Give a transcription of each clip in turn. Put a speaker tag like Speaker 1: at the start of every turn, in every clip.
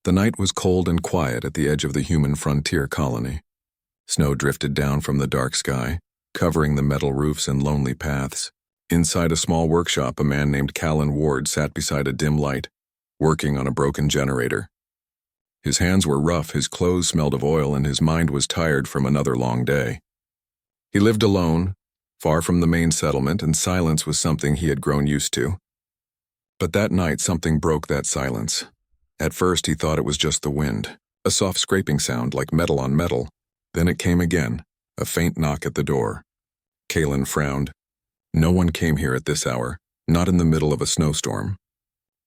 Speaker 1: The night was cold and quiet at the edge of the human frontier colony. Snow drifted down from the dark sky, covering the metal roofs and lonely paths. Inside a small workshop, a man named Callan Ward sat beside a dim light, working on a broken generator. His hands were rough, his clothes smelled of oil, and his mind was tired from another long day. He lived alone, far from the main settlement, and silence was something he had grown used to. But that night, something broke that silence. At first, he thought it was just the wind, a soft scraping sound like metal on metal. Then it came again, a faint knock at the door. Callan frowned. No one came here at this hour, not in the middle of a snowstorm.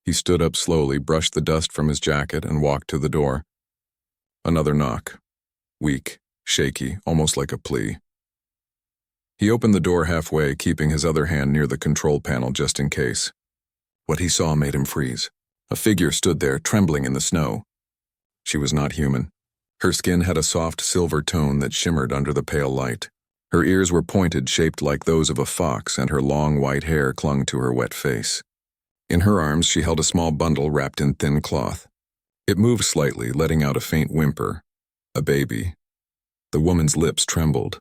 Speaker 1: He stood up slowly, brushed the dust from his jacket, and walked to the door. Another knock. Weak, shaky, almost like a plea. He opened the door halfway, keeping his other hand near the control panel just in case. What he saw made him freeze. A figure stood there, trembling in the snow. She was not human. Her skin had a soft silver tone that shimmered under the pale light. Her ears were pointed, shaped like those of a fox, and her long white hair clung to her wet face. In her arms, she held a small bundle wrapped in thin cloth. It moved slightly, letting out a faint whimper. A baby. The woman's lips trembled.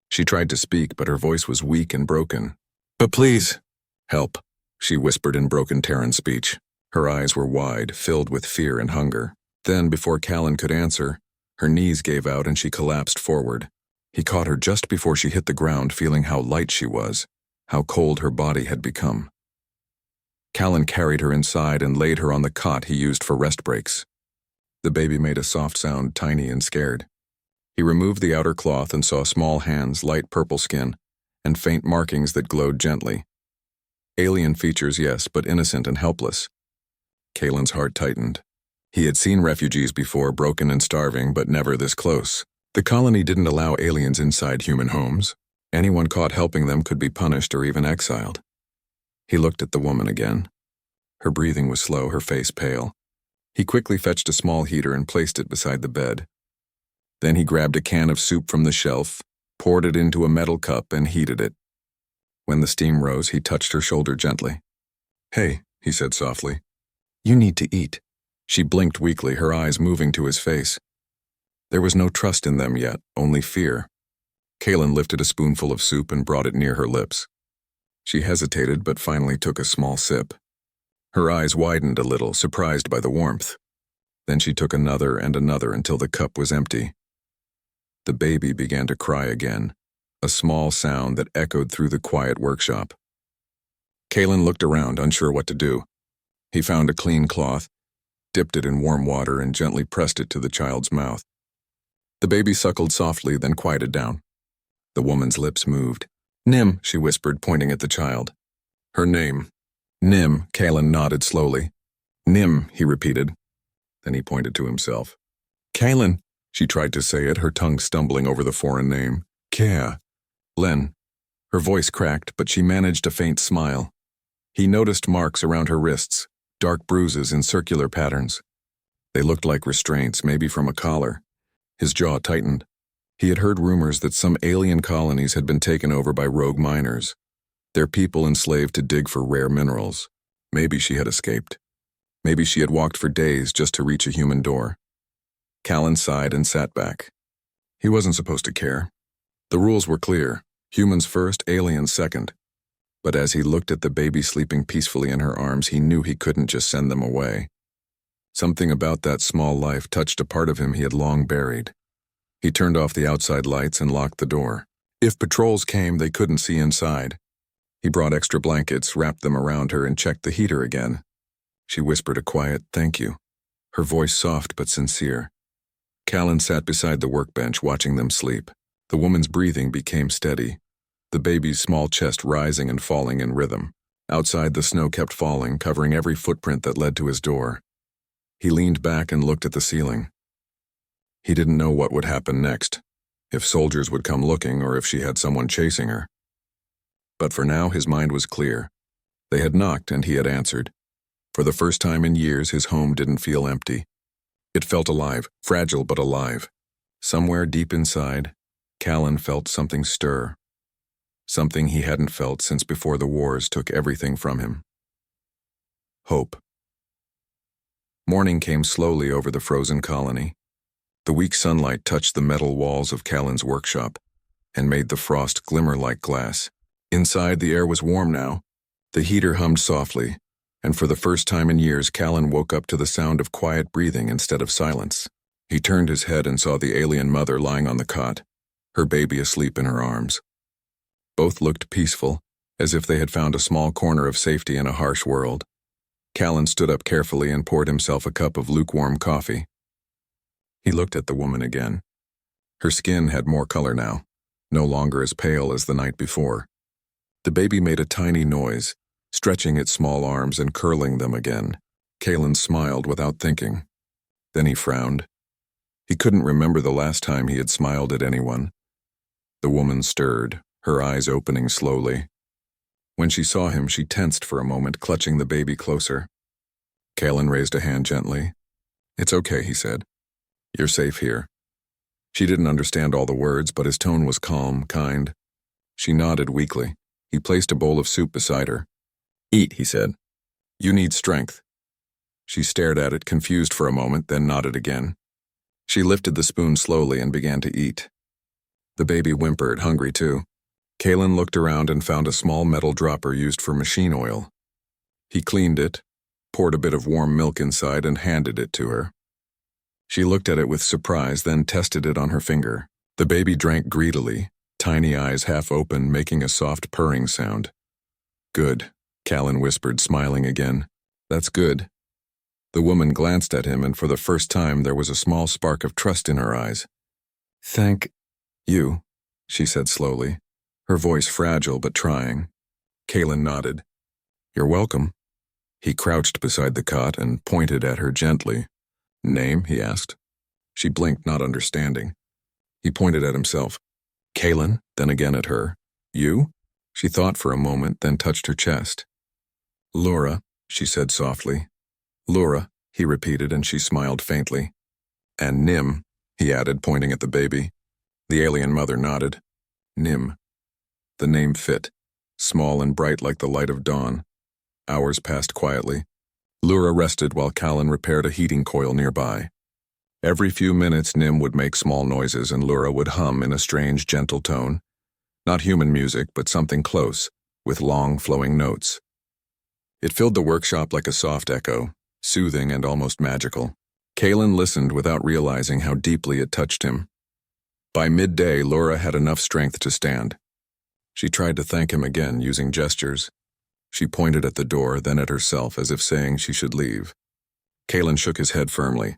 Speaker 1: She tried to speak, but her voice was weak and broken. "But please, help," she whispered in broken Terran speech. Her eyes were wide, filled with fear and hunger. Then, before Callan could answer, her knees gave out and she collapsed forward. He caught her just before she hit the ground, feeling how light she was, how cold her body had become. Callan carried her inside and laid her on the cot he used for rest breaks. The baby made a soft sound, tiny and scared. He removed the outer cloth and saw small hands, light purple skin, and faint markings that glowed gently. Alien features, yes, but innocent and helpless. Callan's heart tightened. He had seen refugees before, broken and starving, but never this close. The colony didn't allow aliens inside human homes. Anyone caught helping them could be punished or even exiled. He looked at the woman again. Her breathing was slow, her face pale. He quickly fetched a small heater and placed it beside the bed. Then he grabbed a can of soup from the shelf, poured it into a metal cup, and heated it. When the steam rose, he touched her shoulder gently. "Hey," he said softly. "You need to eat." She blinked weakly, her eyes moving to his face. There was no trust in them yet, only fear. Callan lifted a spoonful of soup and brought it near her lips. She hesitated, but finally took a small sip. Her eyes widened a little, surprised by the warmth. Then she took another and another until the cup was empty. The baby began to cry again, a small sound that echoed through the quiet workshop. Callan looked around, unsure what to do. He found a clean cloth, dipped it in warm water, and gently pressed it to the child's mouth. The baby suckled softly, then quieted down. The woman's lips moved. "Nim," she whispered, pointing at the child. Her name. "Nim," Callan nodded slowly. "Nim," he repeated. Then he pointed to himself. "Callan," she tried to say it, her tongue stumbling over the foreign name. "Kea." "Len." Her voice cracked, but she managed a faint smile. He noticed marks around her wrists, dark bruises in circular patterns. They looked like restraints, maybe from a collar. His jaw tightened. He had heard rumors that some alien colonies had been taken over by rogue miners, their people enslaved to dig for rare minerals. Maybe she had escaped. Maybe she had walked for days just to reach a human door. Callan sighed and sat back. He wasn't supposed to care. The rules were clear: humans first, aliens second. But as he looked at the baby sleeping peacefully in her arms, he knew he couldn't just send them away. Something about that small life touched a part of him he had long buried. He turned off the outside lights and locked the door. If patrols came, they couldn't see inside. He brought extra blankets, wrapped them around her, and checked the heater again. She whispered a quiet "thank you," her voice soft but sincere. Callan sat beside the workbench, watching them sleep. The woman's breathing became steady, the baby's small chest rising and falling in rhythm. Outside, the snow kept falling, covering every footprint that led to his door. He leaned back and looked at the ceiling. He didn't know what would happen next, if soldiers would come looking or if she had someone chasing her. But for now, his mind was clear. They had knocked and he had answered. For the first time in years, his home didn't feel empty. It felt alive, fragile but alive. Somewhere deep inside, Callan felt something stir. Something he hadn't felt since before the wars took everything from him. Hope. Morning came slowly over the frozen colony. The weak sunlight touched the metal walls of Callan's workshop and made the frost glimmer like glass. Inside, the air was warm now. The heater hummed softly, and for the first time in years, Callan woke up to the sound of quiet breathing instead of silence. He turned his head and saw the alien mother lying on the cot, her baby asleep in her arms. Both looked peaceful, as if they had found a small corner of safety in a harsh world. Callan stood up carefully and poured himself a cup of lukewarm coffee. He looked at the woman again. Her skin had more color now, no longer as pale as the night before. The baby made a tiny noise, stretching its small arms and curling them again. Callan smiled without thinking. Then he frowned. He couldn't remember the last time he had smiled at anyone. The woman stirred, her eyes opening slowly. When she saw him, she tensed for a moment, clutching the baby closer. Callan raised a hand gently. "It's okay," he said. "You're safe here." She didn't understand all the words, but his tone was calm, kind. She nodded weakly. He placed a bowl of soup beside her. "Eat," he said. "You need strength." She stared at it, confused for a moment, then nodded again. She lifted the spoon slowly and began to eat. The baby whimpered, hungry too. Callan looked around and found a small metal dropper used for machine oil. He cleaned it, poured a bit of warm milk inside, and handed it to her. She looked at it with surprise, then tested it on her finger. The baby drank greedily, tiny eyes half open, making a soft purring sound. "Good," Callan whispered, smiling again. "That's good." The woman glanced at him, and for the first time there was a small spark of trust in her eyes. "Thank you," she said slowly, her voice fragile but trying. Callan nodded. "You're welcome." He crouched beside the cot and pointed at her gently. "Name?" he asked. She blinked, not understanding. He pointed at himself. "Callan," then again at her. "You?" She thought for a moment, then touched her chest. "Laura," she said softly. "Laura," he repeated, and she smiled faintly. "And Nim," he added, pointing at the baby. The alien mother nodded. Nim. The name fit, small and bright like the light of dawn. Hours passed quietly. Laura rested while Callan repaired a heating coil nearby. Every few minutes Nim would make small noises and Laura would hum in a strange, gentle tone. Not human music, but something close, with long, flowing notes. It filled the workshop like a soft echo, soothing and almost magical. Callan listened without realizing how deeply it touched him. By midday, Laura had enough strength to stand. She tried to thank him again, using gestures. She pointed at the door, then at herself, as if saying she should leave. Callan shook his head firmly.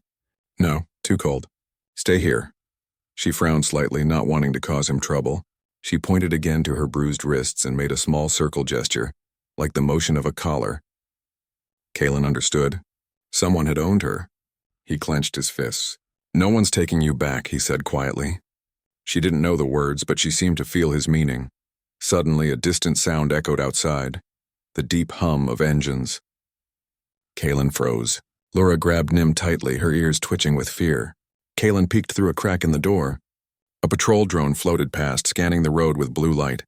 Speaker 1: "No, too cold. Stay here." She frowned slightly, not wanting to cause him trouble. She pointed again to her bruised wrists and made a small circle gesture, like the motion of a collar. Callan understood. Someone had owned her. He clenched his fists. "No one's taking you back," he said quietly. She didn't know the words, but she seemed to feel his meaning. Suddenly, a distant sound echoed outside, the deep hum of engines. Callan froze. Laura grabbed Nim tightly, her ears twitching with fear. Callan peeked through a crack in the door. A patrol drone floated past, scanning the road with blue light.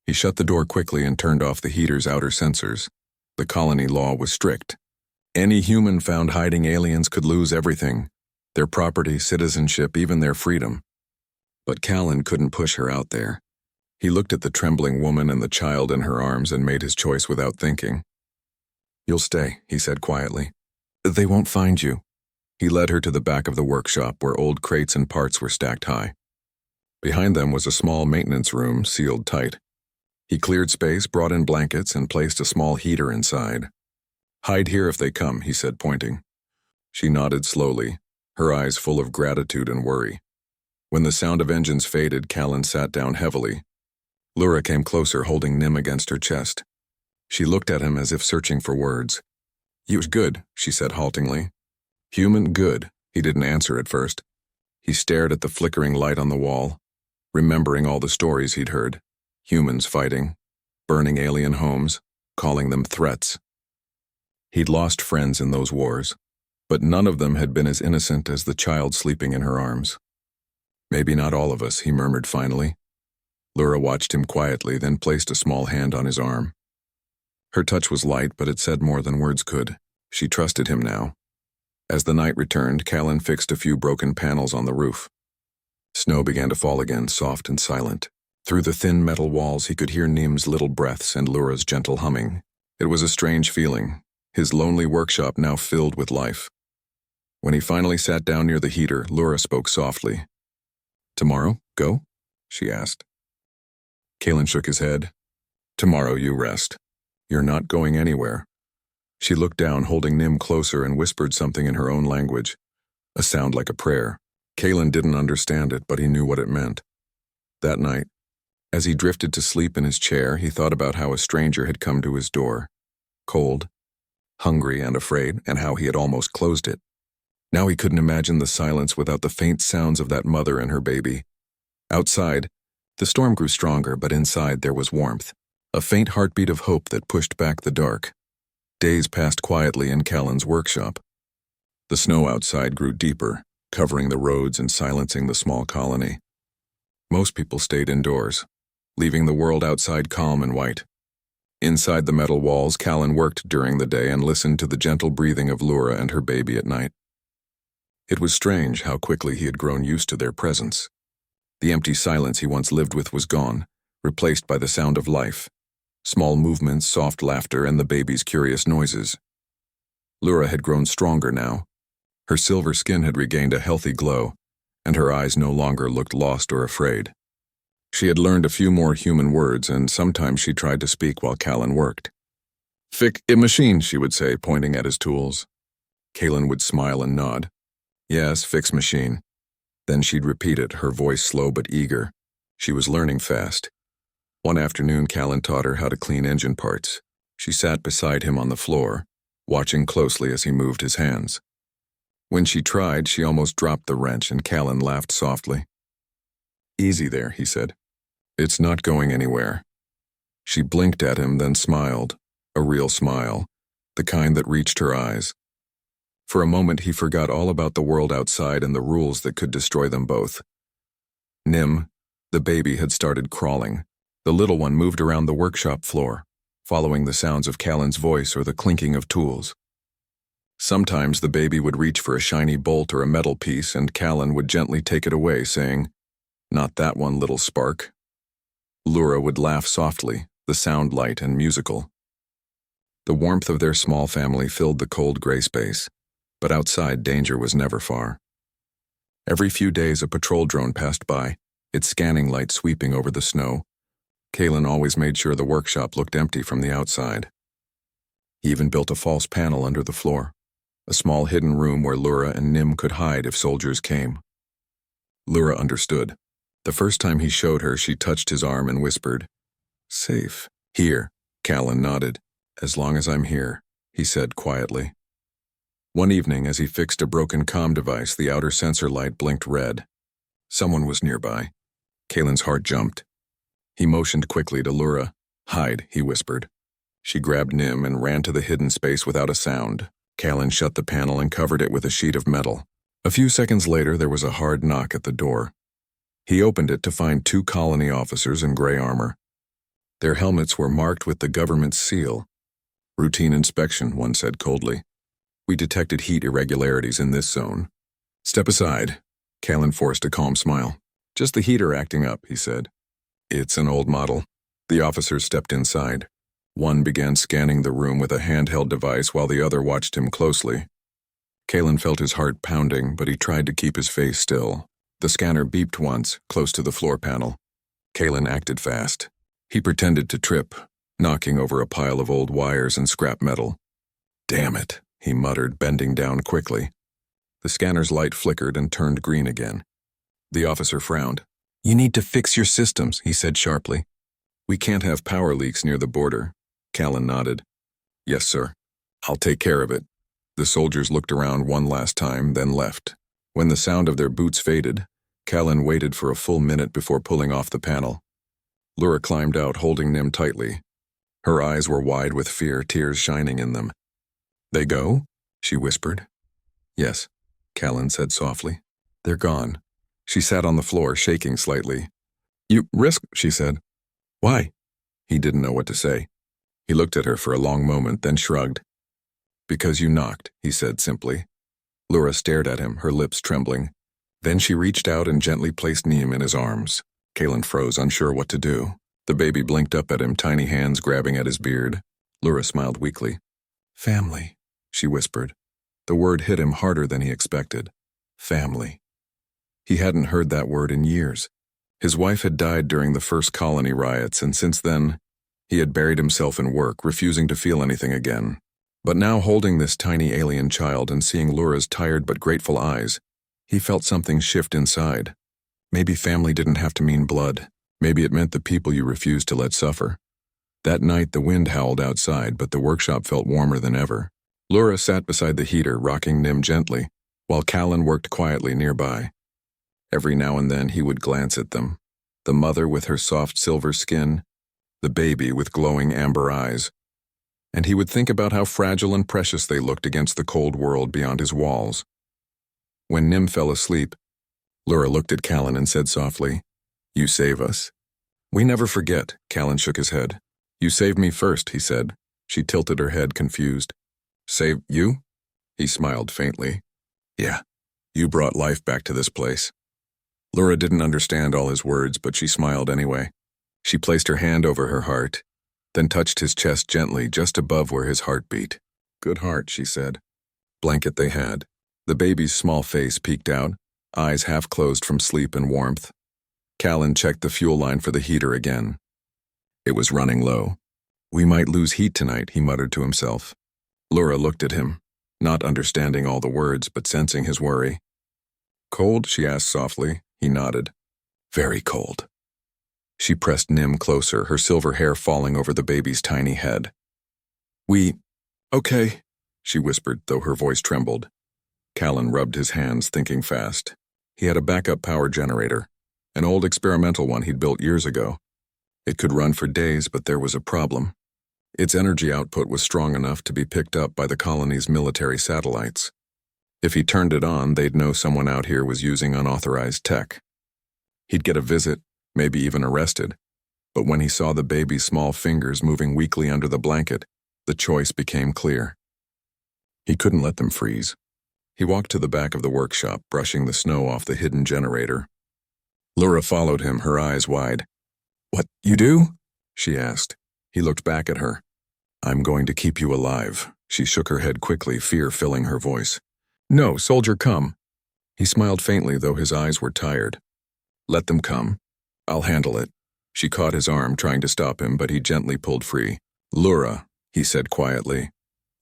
Speaker 1: He shut the door quickly and turned off the heater's outer sensors. The colony law was strict. Any human found hiding aliens could lose everything: their property, citizenship, even their freedom. But Callan couldn't push her out there. He looked at the trembling woman and the child in her arms and made his choice without thinking. "You'll stay," he said quietly. "They won't find you." He led her to the back of the workshop where old crates and parts were stacked high. Behind them was a small maintenance room, sealed tight. He cleared space, brought in blankets, and placed a small heater inside. "Hide here if they come," he said, pointing. She nodded slowly, her eyes full of gratitude and worry. When the sound of engines faded, Callan sat down heavily. Laura came closer, holding Nim against her chest. She looked at him as if searching for words. "He was good," she said haltingly. "Human good." He didn't answer at first. He stared at the flickering light on the wall, remembering all the stories he'd heard. Humans fighting, burning alien homes, calling them threats. He'd lost friends in those wars, but none of them had been as innocent as the child sleeping in her arms. "Maybe not all of us," he murmured finally. Laura watched him quietly, then placed a small hand on his arm. Her touch was light, but it said more than words could. She trusted him now. As the night returned, Callan fixed a few broken panels on the roof. Snow began to fall again, soft and silent. Through the thin metal walls, he could hear Nim's little breaths and Lura's gentle humming. It was a strange feeling, his lonely workshop now filled with life. When he finally sat down near the heater, Lura spoke softly. "Tomorrow, go?" she asked. Callan shook his head. "Tomorrow you rest. You're not going anywhere." She looked down, holding Nim closer, and whispered something in her own language, a sound like a prayer. Callan didn't understand it, but he knew what it meant. That night, as he drifted to sleep in his chair, he thought about how a stranger had come to his door, cold, hungry and afraid, and how he had almost closed it. Now he couldn't imagine the silence without the faint sounds of that mother and her baby. Outside, the storm grew stronger, but inside there was warmth, a faint heartbeat of hope that pushed back the dark. Days passed quietly in Callan's workshop. The snow outside grew deeper, covering the roads and silencing the small colony. Most people stayed indoors, leaving the world outside calm and white. Inside the metal walls, Callan worked during the day and listened to the gentle breathing of Lura and her baby at night. It was strange how quickly he had grown used to their presence. The empty silence he once lived with was gone, replaced by the sound of life. Small movements, soft laughter, and the baby's curious noises. Lura had grown stronger now. Her silver skin had regained a healthy glow, and her eyes no longer looked lost or afraid. She had learned a few more human words, and sometimes she tried to speak while Callan worked. "Fix a machine," she would say, pointing at his tools. Callan would smile and nod. "Yes, fix machine." Then she'd repeat it, her voice slow but eager. She was learning fast. One afternoon, Callan taught her how to clean engine parts. She sat beside him on the floor, watching closely as he moved his hands. When she tried, she almost dropped the wrench, and Callan laughed softly. "Easy there," he said. "It's not going anywhere." She blinked at him, then smiled, a real smile, the kind that reached her eyes. For a moment, he forgot all about the world outside and the rules that could destroy them both. Nim, the baby, had started crawling. The little one moved around the workshop floor, following the sounds of Callan's voice or the clinking of tools. Sometimes the baby would reach for a shiny bolt or a metal piece, and Callan would gently take it away, saying, "Not that one, little spark." Lura would laugh softly, the sound light and musical. The warmth of their small family filled the cold gray space, but outside danger was never far. Every few days a patrol drone passed by, its scanning light sweeping over the snow. Callan always made sure the workshop looked empty from the outside. He even built a false panel under the floor, a small hidden room where Lura and Nim could hide if soldiers came. Lura understood. The first time he showed her, she touched his arm and whispered, "Safe." "Here," Callan nodded. "As long as I'm here," he said quietly. One evening, as he fixed a broken comm device, the outer sensor light blinked red. Someone was nearby. Callan's heart jumped. He motioned quickly to Lura. "Hide," he whispered. She grabbed Nim and ran to the hidden space without a sound. Callan shut the panel and covered it with a sheet of metal. A few seconds later, there was a hard knock at the door. He opened it to find 2 colony officers in gray armor. Their helmets were marked with the government's seal. "Routine inspection," one said coldly. "We detected heat irregularities in this zone." "Step aside." Callan forced a calm smile. "Just the heater acting up," he said. "It's an old model." The officers stepped inside. One began scanning the room with a handheld device while the other watched him closely. Callan felt his heart pounding, but he tried to keep his face still. The scanner beeped once, close to the floor panel. Callan acted fast. He pretended to trip, knocking over a pile of old wires and scrap metal. "Damn it," he muttered, bending down quickly. The scanner's light flickered and turned green again. The officer frowned. "You need to fix your systems," he said sharply. "We can't have power leaks near the border." Callan nodded. "Yes, sir. I'll take care of it." The soldiers looked around one last time, then left. When the sound of their boots faded, Callan waited for a full minute before pulling off the panel. Lura climbed out, holding Nim tightly. Her eyes were wide with fear, tears shining in them. "They go?" she whispered. "Yes," Callan said softly. "They're gone." She sat on the floor, shaking slightly. "You risk," she said. "Why?" He didn't know what to say. He looked at her for a long moment, then shrugged. "Because you knocked," he said simply. Laura stared at him, her lips trembling. Then she reached out and gently placed Nim in his arms. Kalen froze, unsure what to do. The baby blinked up at him, tiny hands grabbing at his beard. Laura smiled weakly. "Family," she whispered. The word hit him harder than he expected. Family. He hadn't heard that word in years. His wife had died during the first colony riots, and since then, he had buried himself in work, refusing to feel anything again. But now, holding this tiny alien child and seeing Laura's tired but grateful eyes, he felt something shift inside. Maybe family didn't have to mean blood. Maybe it meant the people you refused to let suffer. That night, the wind howled outside, but the workshop felt warmer than ever. Laura sat beside the heater, rocking Nim gently, while Callan worked quietly nearby. Every now and then, he would glance at them. The mother with her soft silver skin, the baby with glowing amber eyes. And he would think about how fragile and precious they looked against the cold world beyond his walls. When Nim fell asleep, Laura looked at Callan and said softly, "You save us." "We never forget," Callan shook his head. "You saved me first," he said. She tilted her head, confused. "Save you?" He smiled faintly. "Yeah, you brought life back to this place." Laura didn't understand all his words, but she smiled anyway. She placed her hand over her heart, then touched his chest gently, just above where his heart beat. "Good heart," she said. Blanket they had. The baby's small face peeked out, eyes half closed from sleep and warmth. Callan checked the fuel line for the heater again. It was running low. "We might lose heat tonight," he muttered to himself. Laura looked at him, not understanding all the words, but sensing his worry. "Cold?" she asked softly. He nodded. "Very cold." She pressed Nim closer, her silver hair falling over the baby's tiny head. Okay," she whispered, though her voice trembled. Callan rubbed his hands, thinking fast. He had a backup power generator, an old experimental one he'd built years ago. It could run for days, but there was a problem. Its energy output was strong enough to be picked up by the colony's military satellites. If he turned it on, they'd know someone out here was using unauthorized tech. He'd get a visit, maybe even arrested. But when he saw the baby's small fingers moving weakly under the blanket, the choice became clear. He couldn't let them freeze. He walked to the back of the workshop, brushing the snow off the hidden generator. Laura followed him, her eyes wide. "What, you do?" she asked. He looked back at her. "I'm going to keep you alive." She shook her head quickly, fear filling her voice. "No, soldier, come." He smiled faintly, though his eyes were tired. "Let them come. I'll handle it." She caught his arm, trying to stop him, but he gently pulled free. "Laura," he said quietly,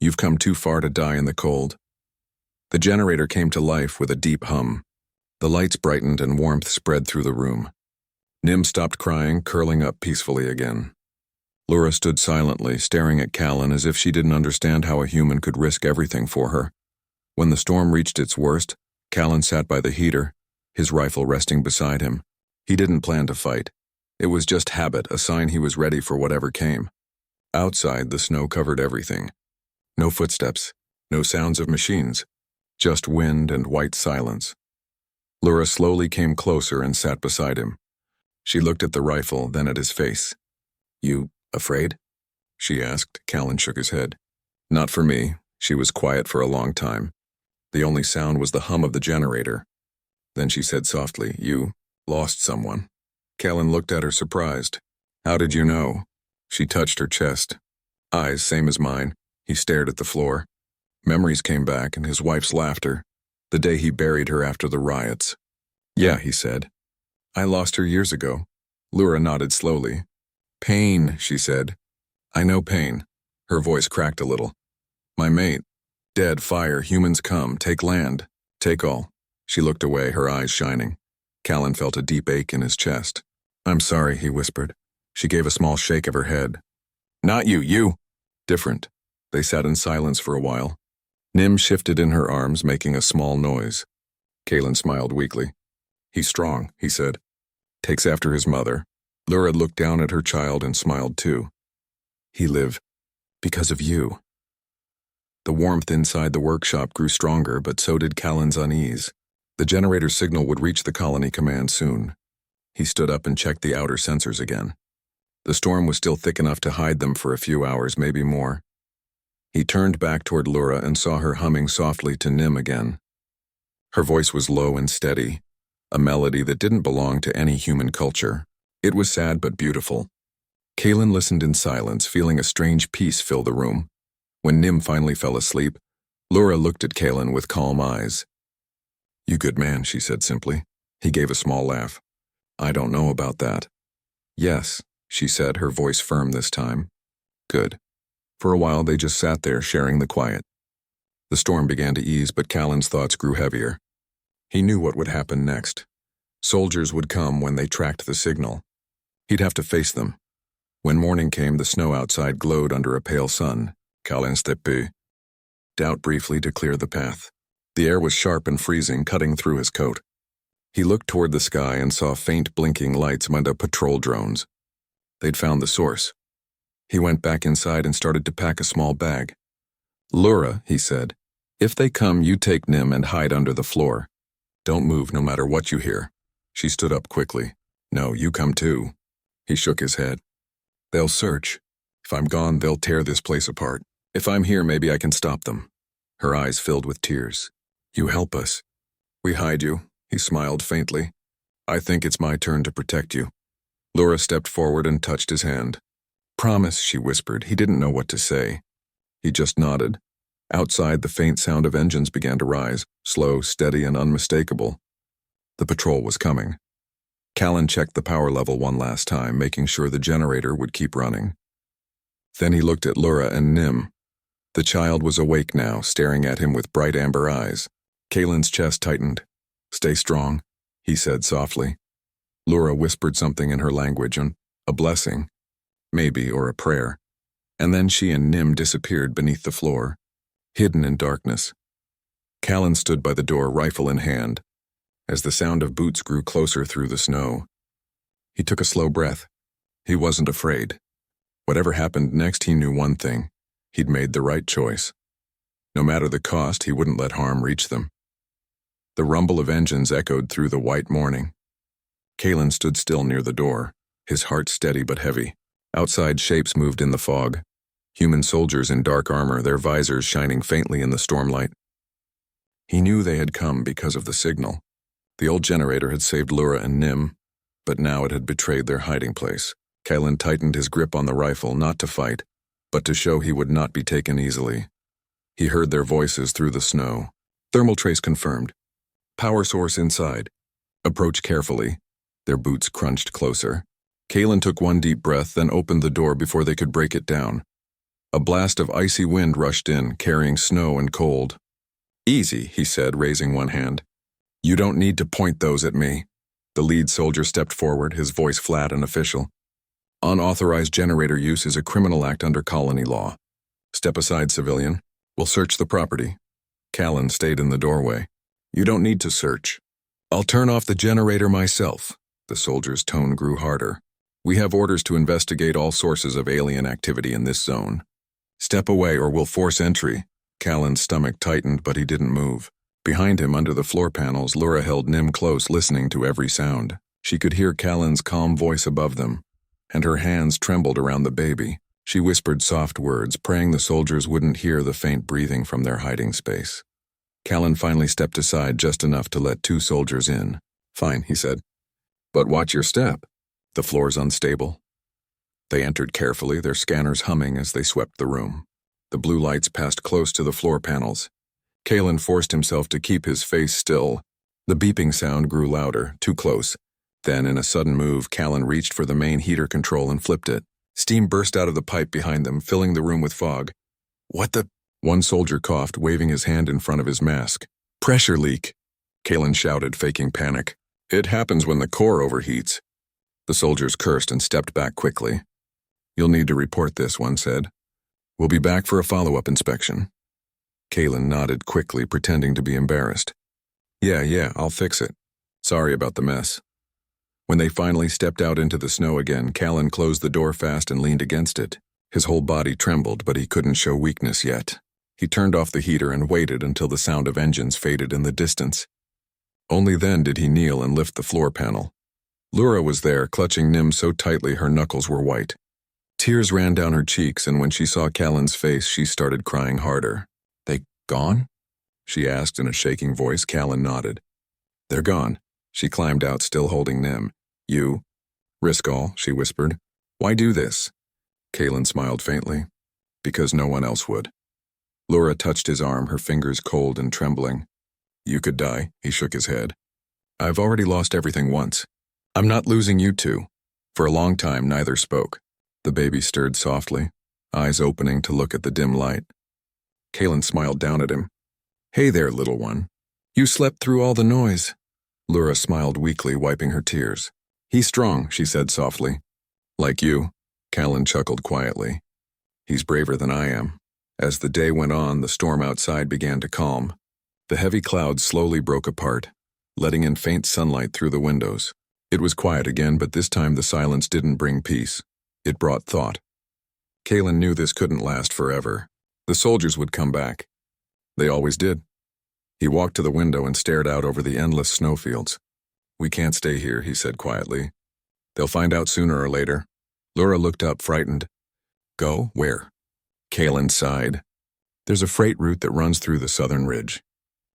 Speaker 1: "you've come too far to die in the cold." The generator came to life with a deep hum. The lights brightened and warmth spread through the room. Nim stopped crying, curling up peacefully again. Laura stood silently, staring at Callan as if she didn't understand how a human could risk everything for her. When the storm reached its worst, Callan sat by the heater, his rifle resting beside him. He didn't plan to fight. It was just habit, a sign he was ready for whatever came. Outside, the snow covered everything. No footsteps, no sounds of machines, just wind and white silence. Laura slowly came closer and sat beside him. She looked at the rifle, then at his face. "You afraid?" she asked. Callan shook his head. "Not for me." She was quiet for a long time. The only sound was the hum of the generator. Then she said softly, "You lost someone." Callan looked at her surprised. "How did you know?" She touched her chest. Eyes same as mine. He stared at the floor. Memories came back and his wife's laughter. The day he buried her after the riots. "Yeah," he said. "I lost her years ago." Laura nodded slowly. "Pain," she said. "I know pain." Her voice cracked a little. "My mate. Dead, fire, humans come, take land, take all." She looked away, her eyes shining. Callan felt a deep ache in his chest. "I'm sorry," he whispered. She gave a small shake of her head. "Not you, you!" "Different." They sat in silence for a while. Nim shifted in her arms, making a small noise. Callan smiled weakly. "He's strong," he said. "Takes after his mother." Laura looked down at her child and smiled too. "He live because of you." The warmth inside the workshop grew stronger, but so did Callan's unease. The generator signal would reach the colony command soon. He stood up and checked the outer sensors again. The storm was still thick enough to hide them for a few hours, maybe more. He turned back toward Laura and saw her humming softly to Nim again. Her voice was low and steady, a melody that didn't belong to any human culture. It was sad but beautiful. Kaelin listened in silence, feeling a strange peace fill the room. When Nim finally fell asleep, Laura looked at Kaelin with calm eyes. "You good man," she said simply. He gave a small laugh. "I don't know about that." "Yes," she said, her voice firm this time. "Good." For a while they just sat there, sharing the quiet. The storm began to ease, but Callan's thoughts grew heavier. He knew what would happen next. Soldiers would come when they tracked the signal. He'd have to face them. When morning came, the snow outside glowed under a pale sun. Callan stepped out briefly to clear the path. The air was sharp and freezing, cutting through his coat. He looked toward the sky and saw faint blinking lights among the patrol drones. They'd found the source. He went back inside and started to pack a small bag. "Laura," he said, "if they come, you take Nim and hide under the floor. Don't move no matter what you hear." She stood up quickly. "No, you come too." He shook his head. "They'll search. If I'm gone, they'll tear this place apart. If I'm here, maybe I can stop them." Her eyes filled with tears. "You help us. We hide you." He smiled faintly. "I think it's my turn to protect you." Laura stepped forward and touched his hand. "Promise," she whispered. He didn't know what to say. He just nodded. Outside, the faint sound of engines began to rise, slow, steady, and unmistakable. The patrol was coming. Callan checked the power level one last time, making sure the generator would keep running. Then he looked at Laura and Nim. The child was awake now, staring at him with bright amber eyes. Kaelin's chest tightened. "Stay strong," he said softly. Laura whispered something in her language, a blessing, maybe, or a prayer. And then she and Nim disappeared beneath the floor, hidden in darkness. Callan stood by the door, rifle in hand, as the sound of boots grew closer through the snow. He took a slow breath. He wasn't afraid. Whatever happened next, he knew one thing. He'd made the right choice. No matter the cost, he wouldn't let harm reach them. The rumble of engines echoed through the white morning. Callan stood still near the door, his heart steady but heavy. Outside, shapes moved in the fog. Human soldiers in dark armor, their visors shining faintly in the stormlight. He knew they had come because of the signal. The old generator had saved Laura and Nim, but now it had betrayed their hiding place. Callan tightened his grip on the rifle, not to fight, but to show he would not be taken easily. He heard their voices through the snow. Thermal trace confirmed. Power source inside. Approach carefully. Their boots crunched closer. Callan took one deep breath, then opened the door before they could break it down. A blast of icy wind rushed in, carrying snow and cold. "Easy," he said, raising one hand. "You don't need to point those at me." The lead soldier stepped forward, his voice flat and official. "Unauthorized generator use is a criminal act under colony law. Step aside, civilian. We'll search the property." Callan stayed in the doorway. "You don't need to search. I'll turn off the generator myself." The soldier's tone grew harder. "We have orders to investigate all sources of alien activity in this zone. Step away or we'll force entry." Callan's stomach tightened, but he didn't move. Behind him, under the floor panels, Laura held Nim close, listening to every sound. She could hear Callan's calm voice above them, and her hands trembled around the baby. She whispered soft words, praying the soldiers wouldn't hear the faint breathing from their hiding space. Callan finally stepped aside just enough to let two soldiers in. "Fine," he said. "But watch your step. The floor's unstable." They entered carefully, their scanners humming as they swept the room. The blue lights passed close to the floor panels. Callan forced himself to keep his face still. The beeping sound grew louder, too close. Then, in a sudden move, Callan reached for the main heater control and flipped it. Steam burst out of the pipe behind them, filling the room with fog. "What the—" One soldier coughed, waving his hand in front of his mask. "Pressure leak," Callan shouted, faking panic. "It happens when the core overheats." The soldiers cursed and stepped back quickly. "You'll need to report this," one said. "We'll be back for a follow-up inspection." Callan nodded quickly, pretending to be embarrassed. Yeah, I'll fix it. Sorry about the mess." When they finally stepped out into the snow again, Callan closed the door fast and leaned against it. His whole body trembled, but he couldn't show weakness yet. He turned off the heater and waited until the sound of engines faded in the distance. Only then did he kneel and lift the floor panel. Laura was there, clutching Nim so tightly her knuckles were white. Tears ran down her cheeks, and when she saw Callan's face, she started crying harder. "They gone?" she asked in a shaking voice. Callan nodded. They're gone. She climbed out, still holding Nim. You? Risk all, she whispered. Why do this? Callan smiled faintly. Because no one else would. Laura touched his arm, her fingers cold and trembling. You could die, he shook his head. I've already lost everything once. I'm not losing you two. For a long time, neither spoke. The baby stirred softly, eyes opening to look at the dim light. Callan smiled down at him. Hey there, little one. You slept through all the noise. Laura smiled weakly, wiping her tears. He's strong, she said softly. Like you, Callan chuckled quietly. He's braver than I am. As the day went on, the storm outside began to calm. The heavy clouds slowly broke apart, letting in faint sunlight through the windows. It was quiet again, but this time the silence didn't bring peace. It brought thought. Callan knew this couldn't last forever. The soldiers would come back. They always did. He walked to the window and stared out over the endless snowfields. We can't stay here, he said quietly. They'll find out sooner or later. Laura looked up, frightened. Go? Where? Callan sighed. There's a freight route that runs through the southern ridge.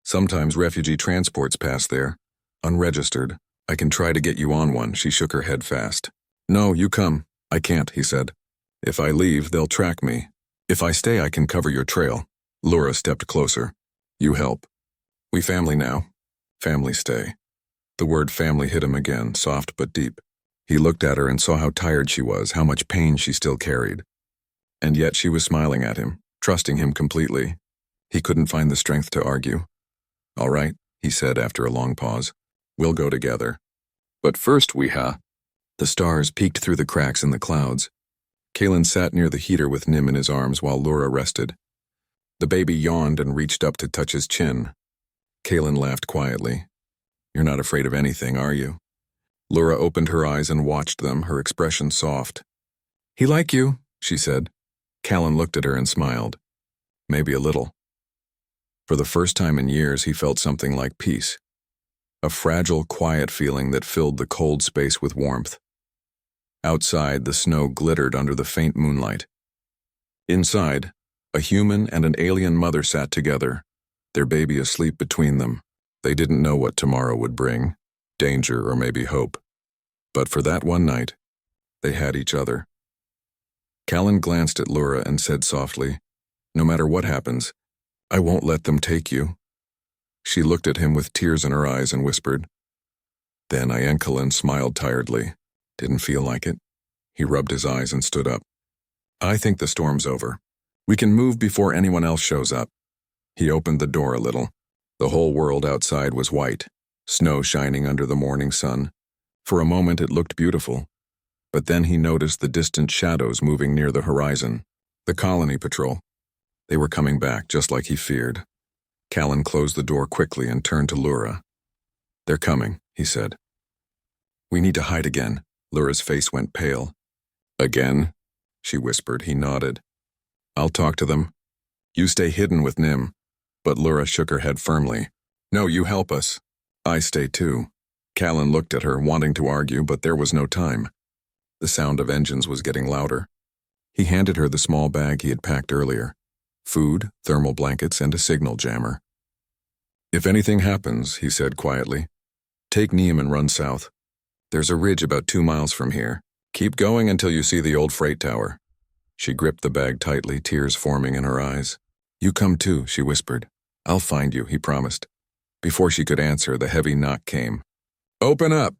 Speaker 1: Sometimes refugee transports pass there, unregistered. I can try to get you on one, she shook her head fast. No, you come. I can't, he said. If I leave, they'll track me. If I stay, I can cover your trail. Laura stepped closer. You help. We family now. Family stay. The word family hit him again, soft but deep. He looked at her and saw how tired she was, how much pain she still carried. And yet she was smiling at him, trusting him completely. He couldn't find the strength to argue. All right, he said after a long pause. We'll go together. But first The stars peeked through the cracks in the clouds. Callan sat near the heater with Nim in his arms while Laura rested. The baby yawned and reached up to touch his chin. Callan laughed quietly. You're not afraid of anything, are you? Laura opened her eyes and watched them, her expression soft. He like you, she said. Callan looked at her and smiled. Maybe a little. For the first time in years, he felt something like peace. A fragile, quiet feeling that filled the cold space with warmth. Outside, the snow glittered under the faint moonlight. Inside, a human and an alien mother sat together, their baby asleep between them. They didn't know what tomorrow would bring, danger or maybe hope. But for that one night, they had each other. Callan glanced at Laura and said softly, No matter what happens, I won't let them take you. She looked at him with tears in her eyes and whispered. Then Callan smiled tiredly. Didn't feel like it. He rubbed his eyes and stood up. I think the storm's over. We can move before anyone else shows up. He opened the door a little. The whole world outside was white, snow shining under the morning sun. For a moment it looked beautiful. But then he noticed the distant shadows moving near the horizon. The colony patrol. They were coming back, just like he feared. Callan closed the door quickly and turned to Laura. They're coming, he said. We need to hide again. Laura's face went pale. Again? She whispered. He nodded. I'll talk to them. You stay hidden with Nim. But Laura shook her head firmly. No, you help us. I stay too. Callan looked at her, wanting to argue, but there was no time. The sound of engines was getting louder. He handed her the small bag he had packed earlier. Food, thermal blankets, and a signal jammer. If anything happens, he said quietly, take Neem and run south. There's a ridge about 2 miles from here. Keep going until you see the old freight tower. She gripped the bag tightly, tears forming in her eyes. You come too, she whispered. I'll find you, he promised. Before she could answer, the heavy knock came. Open up,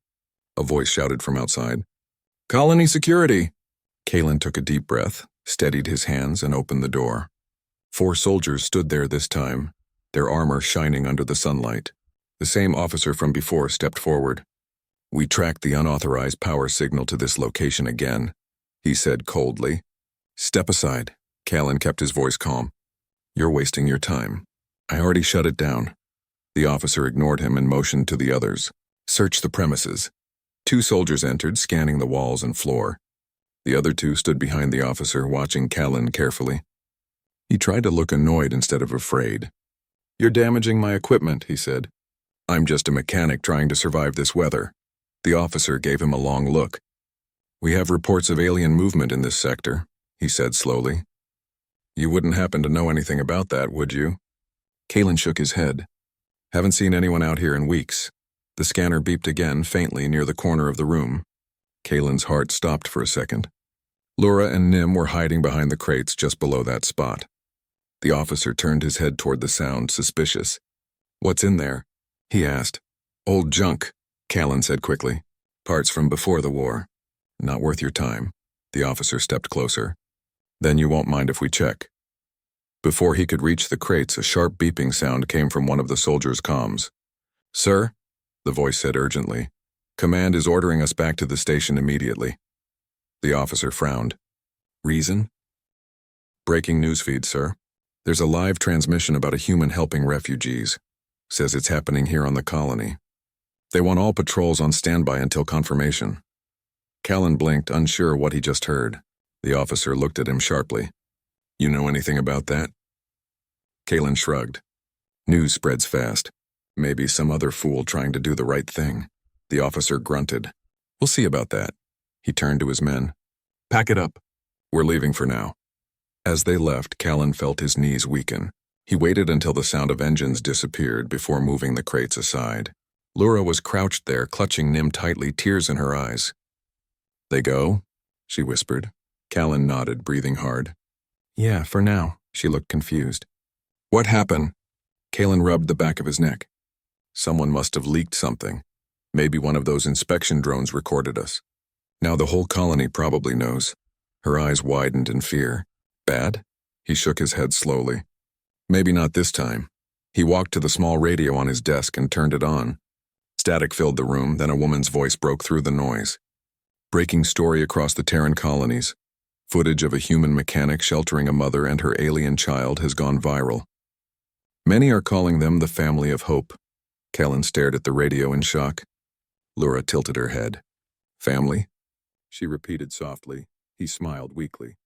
Speaker 1: a voice shouted from outside. Colony security. Callan took a deep breath, steadied his hands, and opened the door. 4 soldiers stood there this time, their armor shining under the sunlight. The same officer from before stepped forward. We tracked the unauthorized power signal to this location again, he said coldly. Step aside. Callan kept his voice calm. You're wasting your time. I already shut it down. The officer ignored him and motioned to the others. Search the premises. 2 soldiers entered, scanning the walls and floor. The other 2 stood behind the officer, watching Callan carefully. He tried to look annoyed instead of afraid. You're damaging my equipment, he said. I'm just a mechanic trying to survive this weather. The officer gave him a long look. We have reports of alien movement in this sector, he said slowly. You wouldn't happen to know anything about that, would you? Kalen shook his head. Haven't seen anyone out here in weeks. The scanner beeped again, faintly, near the corner of the room. Kalen's heart stopped for a second. Laura and Nim were hiding behind the crates just below that spot. The officer turned his head toward the sound, suspicious. What's in there? He asked. Old junk, Kalen said quickly. Parts from before the war. Not worth your time. The officer stepped closer. Then you won't mind if we check. Before he could reach the crates, a sharp beeping sound came from one of the soldiers' comms. Sir, the voice said urgently, command is ordering us back to the station immediately. The officer frowned. Reason? Breaking news feed, sir. There's a live transmission about a human helping refugees. Says it's happening here on the colony. They want all patrols on standby until confirmation. Kalen blinked, unsure what he just heard. The officer looked at him sharply. You know anything about that? Kalen shrugged. News spreads fast. Maybe some other fool trying to do the right thing. The officer grunted. We'll see about that. He turned to his men. Pack it up. We're leaving for now. As they left, Kalen felt his knees weaken. He waited until the sound of engines disappeared before moving the crates aside. Laura was crouched there, clutching Nim tightly, tears in her eyes. They go? She whispered. Kalen nodded, breathing hard. Yeah, for now. She looked confused. What happened? Kalen rubbed the back of his neck. Someone must have leaked something. Maybe one of those inspection drones recorded us. Now the whole colony probably knows. Her eyes widened in fear. Bad? He shook his head slowly. Maybe not this time. He walked to the small radio on his desk and turned it on. Static filled the room, then a woman's voice broke through the noise. Breaking story across the Terran colonies. Footage of a human mechanic sheltering a mother and her alien child has gone viral. Many are calling them the family of hope. Kellen stared at the radio in shock. Laura tilted her head. Family? She repeated softly. He smiled weakly.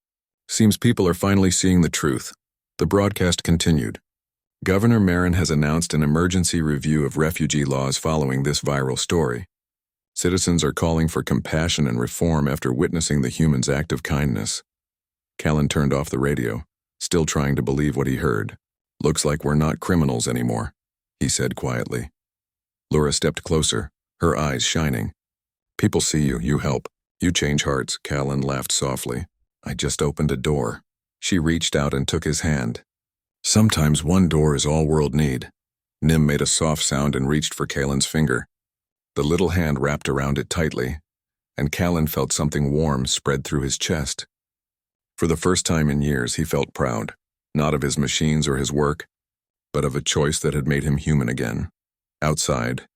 Speaker 1: Seems people are finally seeing the truth. The broadcast continued. Governor Marin has announced an emergency review of refugee laws following this viral story. Citizens are calling for compassion and reform after witnessing the human's act of kindness. Callan turned off the radio, still trying to believe what he heard. Looks like we're not criminals anymore, he said quietly. Laura stepped closer, her eyes shining. People see you, you help. You change hearts, Callan laughed softly. I just opened a door. She reached out and took his hand. Sometimes one door is all world need. Nim made a soft sound and reached for Callan's finger. The little hand wrapped around it tightly, and Callan felt something warm spread through his chest. For the first time in years, he felt proud, not of his machines or his work, but of a choice that had made him human again. Outside,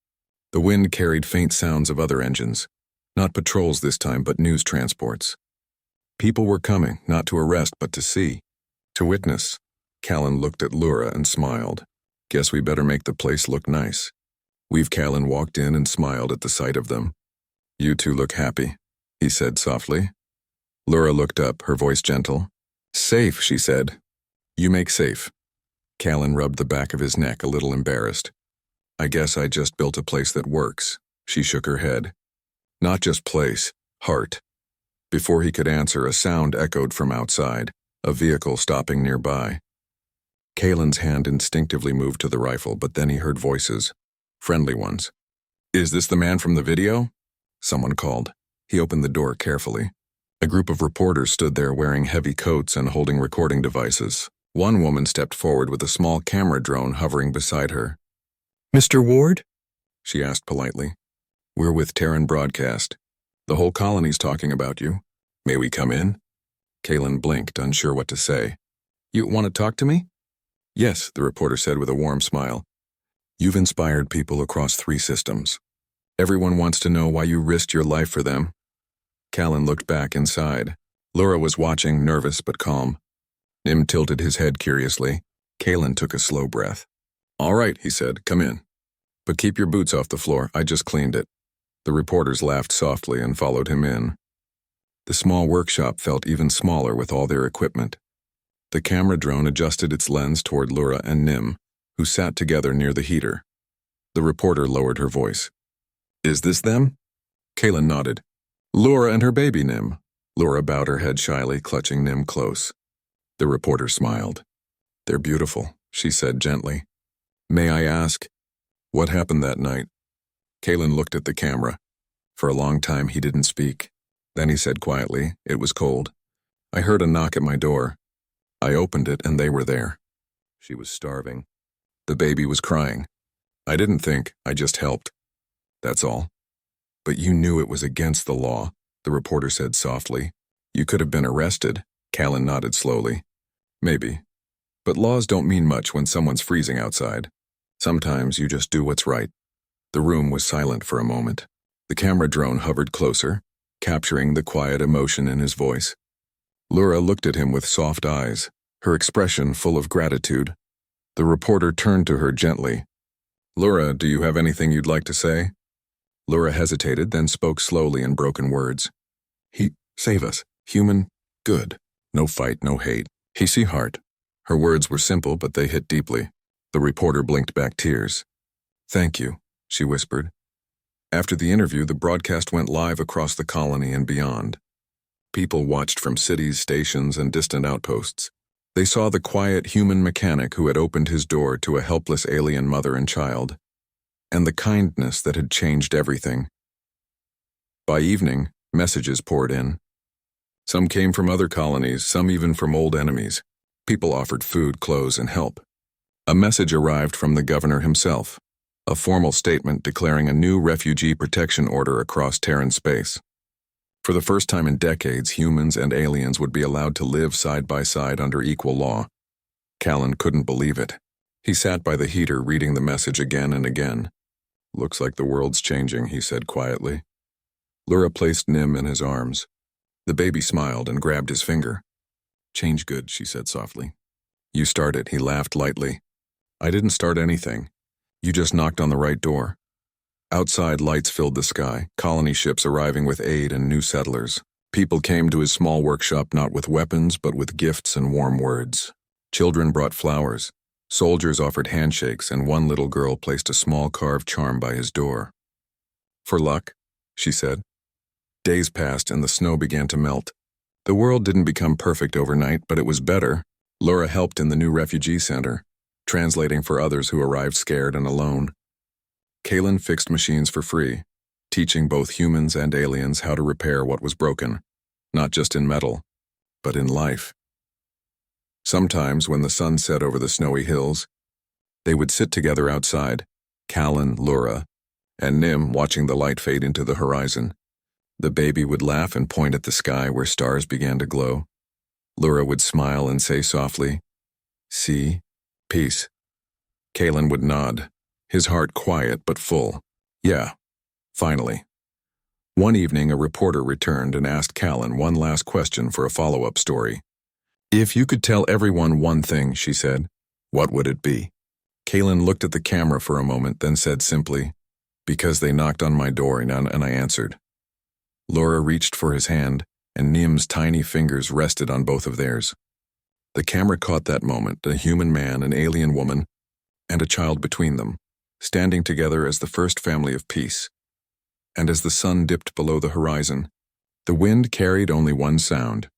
Speaker 1: the wind carried faint sounds of other engines, not patrols this time, but news transports. People were coming, not to arrest, but to see, to witness. Callan looked at Laura and smiled. Guess we better make the place look nice. Callan walked in and smiled at the sight of them. You two look happy, he said softly. Laura looked up, her voice gentle. Safe, she said. You make safe. Callan rubbed the back of his neck, a little embarrassed. I guess I just built a place that works. She shook her head. Not just place, heart. Before he could answer, a sound echoed from outside, a vehicle stopping nearby. Callan's hand instinctively moved to the rifle, but then he heard voices. Friendly ones. Is this the man from the video? Someone called. He opened the door carefully. A group of reporters stood there wearing heavy coats and holding recording devices. One woman stepped forward with a small camera drone hovering beside her. Mr. Ward? She asked politely. We're with Terran Broadcast. The whole colony's talking about you. May we come in? Callan blinked, unsure what to say. You want to talk to me? Yes, the reporter said with a warm smile. You've inspired people across 3 systems. Everyone wants to know why you risked your life for them. Callan looked back inside. Laura was watching, nervous but calm. Nim tilted his head curiously. Callan took a slow breath. All right, he said, come in. But keep your boots off the floor, I just cleaned it. The reporters laughed softly and followed him in. The small workshop felt even smaller with all their equipment. The camera drone adjusted its lens toward Laura and Nim, who sat together near the heater. The reporter lowered her voice. Is this them? Callan nodded. Laura and her baby, Nim. Laura bowed her head shyly, clutching Nim close. The reporter smiled. They're beautiful, she said gently. May I ask, what happened that night? Kalen looked at the camera. For a long time he didn't speak. Then he said quietly, "It was cold. I heard a knock at my door. I opened it and they were there. She was starving. The baby was crying. I didn't think, I just helped. That's all." "But you knew it was against the law," the reporter said softly. "You could have been arrested." Callan nodded slowly. "Maybe. But laws don't mean much when someone's freezing outside. Sometimes you just do what's right." The room was silent for a moment. The camera drone hovered closer, capturing the quiet emotion in his voice. Laura looked at him with soft eyes, her expression full of gratitude. The reporter turned to her gently. "Laura, do you have anything you'd like to say?" Laura hesitated, then spoke slowly in broken words. "He save us. Human, good. No fight, no hate. He see heart." Her words were simple, but they hit deeply. The reporter blinked back tears. "Thank you," she whispered. After the interview, the broadcast went live across the colony and beyond. People watched from cities, stations, and distant outposts. They saw the quiet human mechanic who had opened his door to a helpless alien mother and child, and the kindness that had changed everything. By evening, messages poured in. Some came from other colonies, some even from old enemies. People offered food, clothes, and help. A message arrived from the governor himself, a formal statement declaring a new refugee protection order across Terran space. For the first time in decades, humans and aliens would be allowed to live side by side under equal law. Callan couldn't believe it. He sat by the heater reading the message again and again. "Looks like the world's changing," he said quietly. Laura placed Nim in his arms. The baby smiled and grabbed his finger. "Change good," she said softly. "You started," he laughed lightly. "I didn't start anything. You just knocked on the right door." Outside, lights filled the sky, colony ships arriving with aid and new settlers. People came to his small workshop not with weapons, but with gifts and warm words. Children brought flowers. Soldiers offered handshakes, and one little girl placed a small carved charm by his door. "For luck," she said. Days passed and the snow began to melt. The world didn't become perfect overnight, but it was better. Laura helped in the new refugee center, translating for others who arrived scared and alone. Kalen fixed machines for free, teaching both humans and aliens how to repair what was broken, not just in metal, but in life. Sometimes, when the sun set over the snowy hills, they would sit together outside, Callan, Laura, and Nim watching the light fade into the horizon. The baby would laugh and point at the sky where stars began to glow. Laura would smile and say softly, "See, peace." Kalen would nod, his heart quiet but full. "Yeah, finally." One evening, a reporter returned and asked Callan one last question for a follow-up story. "If you could tell everyone one thing," she said, "what would it be?" Kalen looked at the camera for a moment, then said simply, "Because they knocked on my door and I answered." Laura reached for his hand, and Nim's tiny fingers rested on both of theirs. The camera caught that moment, a human man, an alien woman, and a child between them, standing together as the first family of peace. And as the sun dipped below the horizon, the wind carried only one sound,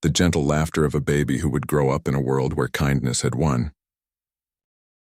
Speaker 1: the gentle laughter of a baby who would grow up in a world where kindness had won.